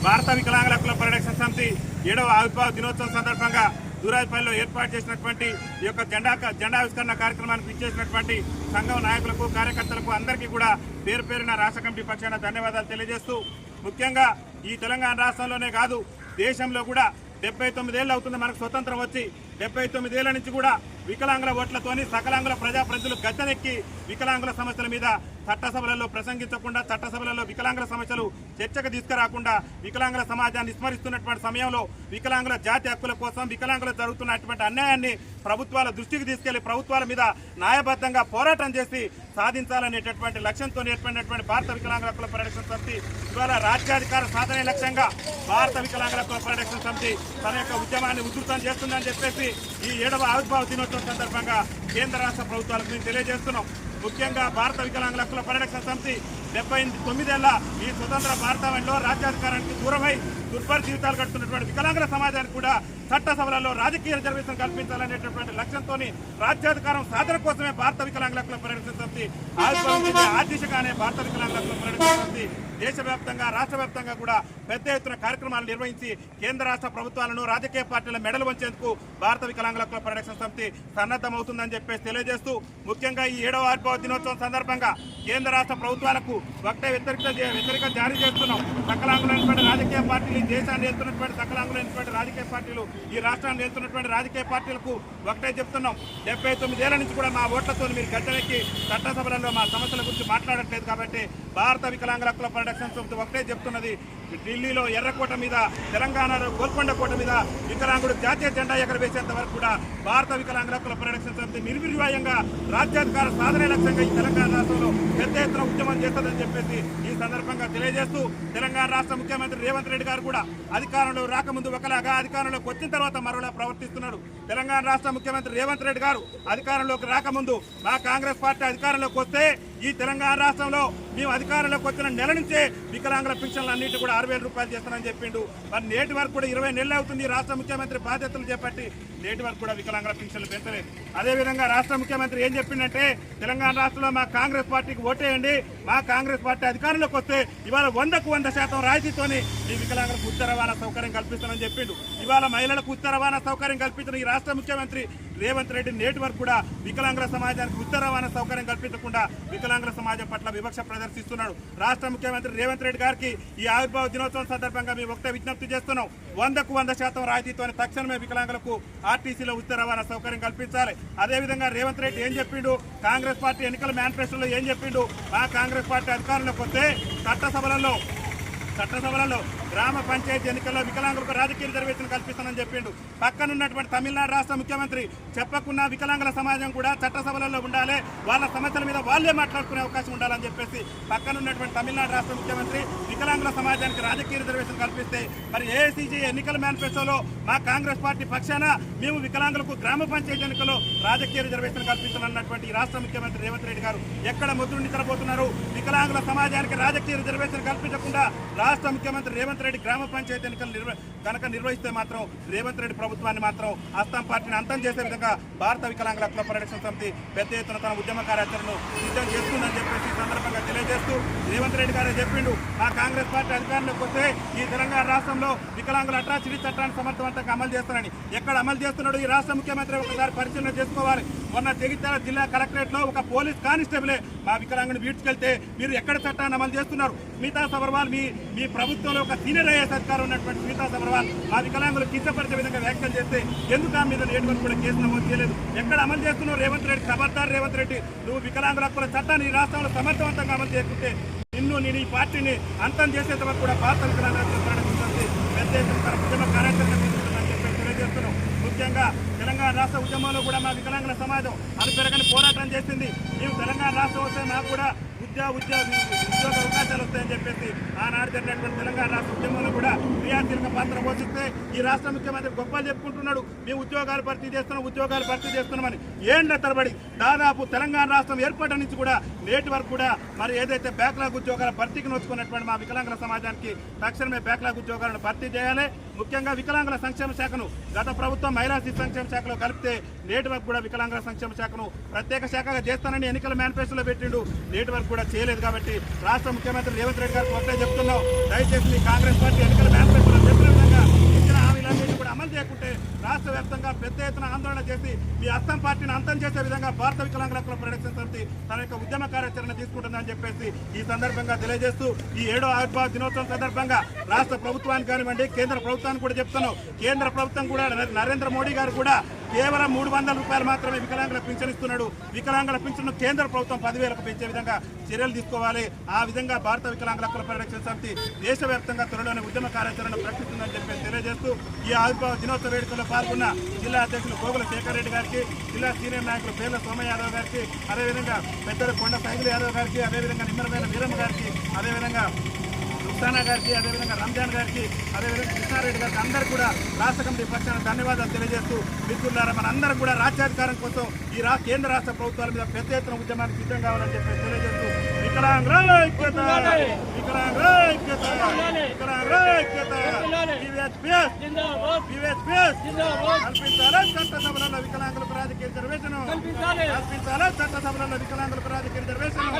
భారత వికలాంగుల హక్కుల పరిరక్షణ సమితి 7వ ఆవిర్భావ దినోత్సవం సందర్భంగా దూరాజపల్లిలో ఏర్పాటు చేసినటువంటి ఈ యొక్క జెండావిష్కరణ కార్యక్రమానికి ఇచ్చేసినటువంటి సంఘం నాయకులకు కార్యకర్తలకు అందరికీ కూడా పేరు పేరున రాష్ట్ర కమిటీ పక్షాన ధన్యవాదాలు తెలియజేస్తూ ముఖ్యంగా ఈ తెలంగాణ రాష్ట్రంలోనే కాదు దేశంలో కూడా 79 ఏళ్ళు అవుతుంది మనకు స్వతంత్రం వచ్చి 79 ఏళ్ల నుంచి కూడా వికలాంగుల ఓట్లతోని సకలాంగుల ప్రజాప్రతినిధులు గద్దెనెక్కి వికలాంగుల సమస్యల మీద చట్టసభలలో ప్రసంగించకుండా చట్టసభలలో వికలాంగుల సమస్యలు చర్చకు తీసుకురాకుండా వికలాంగుల సమాజాన్ని విస్మరిస్తున్నటువంటి సమయంలో వికలాంగుల జాతి హక్కుల కోసం వికలాంగులకు జరుగుతున్నటువంటి అన్యాయాన్ని ప్రభుత్వాల దృష్టికి తీసుకెళ్లి ప్రభుత్వాల మీద న్యాయబద్ధంగా పోరాటం చేసి సాధించాలనేటటువంటి లక్ష్యంతో ఏర్పడినటువంటి భారత వికలాంగుల హక్కుల పరిరక్షణ సమితి ఇవాళ రాజ్యాధికార సాధనే లక్ష్యంగా భారత వికలాంగుల హక్కుల పరిరక్షణ సమితి తన యొక్క ఉద్యమాన్ని ఉధృతం చేస్తుందని చెప్పేసి ఈ 7వ ఆవిర్భావ దినోత్సవం సందర్భంగా కేంద్ర రాష్ట్ర ప్రభుత్వాలకు మేము తెలియజేస్తున్నాం. ముఖ్యంగా భారత వికలాంగుల హక్కుల పరిరక్షణ సమితి 79 ఏళ్ల ఈ స్వతంత్ర భారతంలో రాజ్యాధికారానికి దూరమై దుర్భర జీవితాలు గడుపుతున్నటువంటి వికలాంగుల సమాజానికి కూడా చట్టసభలలో రాజకీయ రిజర్వేషన్ కల్పించాలనేటటువంటి లక్ష్యంతో రాజ్యాధికారం సాధన కోసమే భారత వికలాంగుల హక్కుల పరిరక్షణ సమితి ఆవిర్భవించింది. ఆ దిశగానే భారత వికలాంగుల హక్కుల పరిరక్షణ సమితి దేశవ్యాప్తంగా రాష్ట్ర వ్యాప్తంగా కూడా పెద్ద ఎత్తున కార్యక్రమాలు నిర్వహించి కేంద్ర రాష్ట్ర ప్రభుత్వాలను రాజకీయ పార్టీల మెడలు వంచేందుకు భారత వికలాంగుల హక్కుల పరిరక్షణ సమితి సన్నద్ధమవుతుందని చెప్పేసి తెలియజేస్తూ ముఖ్యంగా ఈ 7వ ఆవిర్భావ దినోత్సవం సందర్భంగా కేంద్ర రాష్ట్ర ప్రభుత్వాలకు ఒకటే వ్యతిరేకత జారీ చేస్తున్నాం. సకలాంగులైనటువంటి రాజకీయ పార్టీలు ఈ దేశాన్ని వెళ్తున్నటువంటి సకలాంగులైనటువంటి రాజకీయ పార్టీలు ఈ రాష్ట్రాన్ని వెళ్తున్నటువంటి రాజకీయ పార్టీలకు ఒకటే చెప్తున్నాం. 79 ఏళ్ల నుంచి కూడా మా ఓట్లతో మీరు గద్దెనెక్కి చట్టసభలలో మా సమస్యల గురించి మాట్లాడట్లేదు కాబట్టి భారత వికలాంగుల హక్కుల పరిరక్షణ సమితి ఒకటే చెప్తున్నది. ఢిల్లీలో ఎర్రకోట మీద తెలంగాణలో గోల్కొండ కోట మీద వికలాంగుడు జాతీయ జెండా ఎగరవేసేంత వరకు కూడా భారత వికలాంగుల హక్కుల పరిరక్షణ సమితి నిర్విర్యాయంగా రాజ్యాధికార సాధనే లక్ష్యంగా ఈ తెలంగాణ రాష్ట్రంలో పెద్ద ఎత్తున ఉద్యమం చేస్తుందని చెప్పేసి ఈ సందర్భంగా తెలియజేస్తూ తెలంగాణ రాష్ట్ర ముఖ్యమంత్రి రేవంత్ రెడ్డి గారు కూడా అధికారంలో రాకముందు ఒకలాగా అధికారంలోకి వచ్చిన తర్వాత మరోలా ప్రవర్తిస్తున్నాడు. తెలంగాణ రాష్ట్ర ముఖ్యమంత్రి రేవంత్ రెడ్డి గారు అధికారంలోకి రాకముందు మా కాంగ్రెస్ పార్టీ అధికారంలోకి వస్తే ఈ తెలంగాణ రాష్ట్రంలో మేము అధికారంలోకి వచ్చిన నెల నుంచే వికలాంగుల పింఛన్లు అన్నింటి కూడా 6,000 రూపాయలు చేస్తానని చెప్పిండు. మరి నేటి వరకు కూడా 20 నెలలు అవుతుంది రాష్ట్ర ముఖ్యమంత్రి బాధ్యతలు చేపట్టి నేటి వరకు కూడా వికలాంగుల పింఛన్లు పెంచలేదు. అదేవిధంగా రాష్ట్ర ముఖ్యమంత్రి ఏం చెప్పిందంటే తెలంగాణ రాష్ట్రంలో మా కాంగ్రెస్ పార్టీకి ఓటేయండి, మా కాంగ్రెస్ పార్టీ అధికారంలోకి వస్తే ఇవాళ 100కు 100% రాయితీతోని ఈ వికలాంగులకు ఉచిత రవాణా సౌకర్యం కల్పిస్తానని చెప్పిండు. ఇవాళ మహిళలకు ఉచిత రవాణా సౌకర్యం కల్పించిన ఈ రాష్ట్ర ముఖ్యమంత్రి రేవంత్ రెడ్డి నేటి వరకు కూడా వికలాంగుల సమాజానికి ఉచిత రవాణా సౌకర్యం కల్పించకుండా వికలాంగుల సమాజం పట్ల వివక్ష ప్రదర్శిస్తున్నాడు. రాష్ట్ర ముఖ్యమంత్రి రేవంత్ రెడ్డి గారికి ఈ ఆవిర్భావ దినోత్సవం సందర్భంగా మేము ఒకటే విజ్ఞప్తి చేస్తున్నాం. 100కు 100% రాయితీతో తక్షణమే వికలాంగులకు ఆర్టీసీలో ఉచిత రవాణా సౌకర్యం కల్పించాలి. అదేవిధంగా రేవంత్ రెడ్డి ఏం చెప్పిండు, కాంగ్రెస్ పార్టీ ఎన్నికల మేనిఫెస్టోలో ఏం చెప్పిండు, మా కాంగ్రెస్ పార్టీ అధికారంలోకి వస్తే చట్టసభలలో గ్రామ పంచాయతీ ఎన్నికల్లో వికలాంగులకు రాజకీయ రిజర్వేషన్ కల్పిస్తానని చెప్పిండు. పక్కనున్నటువంటి తమిళనాడు రాష్ట్ర ముఖ్యమంత్రి చెప్పకున్న వికలాంగుల సమాజం కూడా చట్టసభలలో ఉండాలి, వాళ్ళ సమస్యల మీద వాళ్ళే మాట్లాడుకునే అవకాశం ఉండాలని చెప్పేసి పక్కనున్నటువంటి తమిళనాడు రాష్ట్ర ముఖ్యమంత్రి వికలాంగుల సమాజానికి రాజకీయ రిజర్వేషన్ కల్పిస్తే మరి ఏఐసీసీ ఎన్నికల మేనిఫెస్టోలో మా కాంగ్రెస్ పార్టీ పక్షాన మేము వికలాంగులకు గ్రామ పంచాయతీ ఎన్నికల్లో రాజకీయ రిజర్వేషన్ కల్పిస్తామన్నటువంటి రాష్ట్ర ముఖ్యమంత్రి రేవంత్ రెడ్డి గారు ఎక్కడ ముద్దుండి నిద్రపోతున్నారు? వికలాంగుల సమాజానికి రాజకీయ రిజర్వేషన్ కల్పించకుండా రాష్ట్ర ముఖ్యమంత్రి రేవంత్ రెడ్డి గ్రామ పంచాయతీ ఎన్నికలు కనుక నిర్వహిస్తే మాత్రం రేవంత్ రెడ్డి ప్రభుత్వాన్ని మాత్రం అస్సాం పార్టీని అంతం చేసే విధంగా భారత వికలాంగుల హక్కుల పరిరక్షణ సమితి పెద్ద ఎత్తున తన ఉద్యమ కార్యాచరణను సిద్ధం చేస్తుందని చెప్పేసి ఈ సందర్భంగా తెలియజేస్తూ రేవంత్ రెడ్డి గారే చెప్పిండు, మా కాంగ్రెస్ పార్టీ అధికారంలోకి వస్తే ఈ తెలంగాణ రాష్ట్రంలో వికలాంగుల అట్రాసిటీ చట్టాన్ని సమర్థవంతంగా అమలు చేస్తానని. ఎక్కడ అమలు చేస్తున్నాడు ఈ రాష్ట్ర ముఖ్యమంత్రి ఒకసారి పరిశీలన చేసుకోవాలి. మొన్న జగిత్యాల జిల్లా కలెక్టరేట్ లో ఒక పోలీస్ కానిస్టేబులే మా వికలాంగుని వీడ్చుకెళ్తే మీరు ఎక్కడ చట్టాన్ని అమలు చేస్తున్నారు? స్మితా సబర్వాల్ మీ ప్రభుత్వంలో ఒక సీనియర్ ఐఏఎస్ అధికారం ఉన్నటువంటి స్మితా సబర్వాల్ ఆ వికలాంగులు కించపరిచే విధంగా వ్యాఖ్యలు చేస్తే ఎందుకు ఆ మీద నేటి వరకు కూడా కేసు నమోదు చేయలేదు? ఎక్కడ అమలు చేస్తున్నావు రేవంత్ రెడ్డి? ఖబర్దార్ రేవంత్ రెడ్డి, నువ్వు వికలాంగుల హక్కుల చట్టాన్ని ఈ రాష్ట్రంలో సమర్థవంతంగా అమలు చేసుకుంటే నేను ఈ పార్టీని అంతం చేసేంత వరకు కూడా భారత వికలాంగుల హక్కుల పరిరక్షణ సమితి పెద్ద ఎత్తున తన ఉద్యమ కార్యాచరణ తీసుకుంటుందని చెప్పి తెలియజేస్తున్నాం. ముఖ్యంగా తెలంగాణ రాష్ట్ర ఉద్యమంలో కూడా మా వికలాంగుల సమాజం అలుపెరగని పోరాటం చేసింది. మేము తెలంగాణ రాష్ట్రం వస్తే మాకు కూడా ఉద్యోగ అవకాశాలు వస్తాయని చెప్పేసి ఆనాడు జరిగినటువంటి తెలంగాణ రాష్ట్ర ఉద్యమంలో కూడా క్రియాశీలక పాత్ర పోషిస్తే ఈ రాష్ట్ర ముఖ్యమంత్రి గొప్పలు చెప్పుకుంటున్నాడు, మేము ఉద్యోగాలు భర్తీ చేస్తున్నామని. ఏండ్ల తరబడి దాదాపు తెలంగాణ రాష్ట్రం ఏర్పడడం నుంచి కూడా నేటి వరకు కూడా మరి ఏదైతే బ్యాక్లాగ్ ఉద్యోగాల భర్తీకి నోచుకున్నటువంటి మా వికలాంగుల సమాజానికి తక్షణమే బ్యాక్లాగ్ ఉద్యోగాలను భర్తీ చేయాలి. ముఖ్యంగా వికలాంగుల సంక్షేమ శాఖను గత ప్రభుత్వం మహిళా శిశు సంక్షేమ శాఖలో కలిపితే నేటి వరకు కూడా వికలాంగుల సంక్షేమ శాఖను ప్రత్యేక శాఖగా చేస్తానని ఎన్నికల మేనిఫెస్టోలో పెట్టిండు. నేటి వరకు కూడా చేయలేదు. కాబట్టి రాష్ట్ర ముఖ్యమంత్రి ముఖ్యమంత్రి రేవంత్ రెడ్డి గారికి ఒకటే చెప్తున్నాం, దయచేసి మీ కాంగ్రెస్ పార్టీ ఎన్నికల మేనిఫెస్టోలో చెప్పిన విధంగా ఇచ్చిన హామీలన్నింటినీ కూడా అమలు చేయకుంటే రాష్ట్ర వ్యాప్తంగా పెద్ద ఎత్తున ఆందోళన చేసి మీ అస్సాం పార్టీని అంతం చేసే విధంగా భారత వికలాంగుల హక్కుల పరిరక్షణ సమితి తన యొక్క ఉద్యమ కార్యాచరణ తీసుకుంటుందని చెప్పేసి ఈ సందర్భంగా తెలియజేస్తూ ఈ 7వ ఆవిర్భావ దినోత్సవం సందర్భంగా రాష్ట్ర ప్రభుత్వానికి కానివ్వండి, కేంద్ర ప్రభుత్వానికి కూడా చెప్తున్నాం, కేంద్ర ప్రభుత్వం కూడా నరేంద్ర మోడీ గారు కూడా కేవలం 300 రూపాయలు మాత్రమే వికలాంగుల పింఛన్ ఇస్తున్నాడు. వికలాంగుల పింఛన్ను కేంద్ర ప్రభుత్వం 10,000కు పెంచే విధంగా చర్యలు తీసుకోవాలి. ఆ విధంగా భారత వికలాంగుల హక్కుల పరిరక్షణ సమితి దేశవ్యాప్తంగా త్వరలోనే ఉద్యమ కార్యాచరణ ప్రకటిస్తుందని చెప్పి తెలియజేస్తూ ఈ ఆవిర్భావ దినోత్సవ వేడుకల్లో పాల్గొన్న జిల్లా అధ్యక్షులు గోగుల శేఖర్ రెడ్డి గారికి, జిల్లా సీనియర్ నాయకులు పేర్ల సోమయ్య యాదవ్ గారికి, అదేవిధంగా పెద్దలు కొండ సైదులు యాదవ్ గారికి, అదేవిధంగా నిమ్మరమైన వీరమ్మ గారికి, అదేవిధంగా రుక్సానా గారికి, అదేవిధంగా రంజాన్ గారికి, అదేవిధంగా కృష్ణారెడ్డి గారికి అందరూ కూడా రాష్ట్ర కమిటీ పక్షాన ధన్యవాదాలు తెలియజేస్తూ మిత్రులారా మనందరం కూడా రాజ్యాధికారం కోసం ఈ కేంద్ర రాష్ట్ర ప్రభుత్వాల మీద పెద్ద ఎత్తున ఉద్యమానికి సిద్ధం కావాలని చెప్పి తెలియజేస్తూ వికలాంగుల ఐక్యత, వికలాంగుల ఐక్యత, వికలాంగుల ఐక్యత, కల్పించాలి చట్టసభలలో వికలాంగులకు రాజకీయ రిజర్వేషన్, కల్పించాలి చట్టసభలలో వికలాంగులకు రాజకీయ రిజర్వేషన్.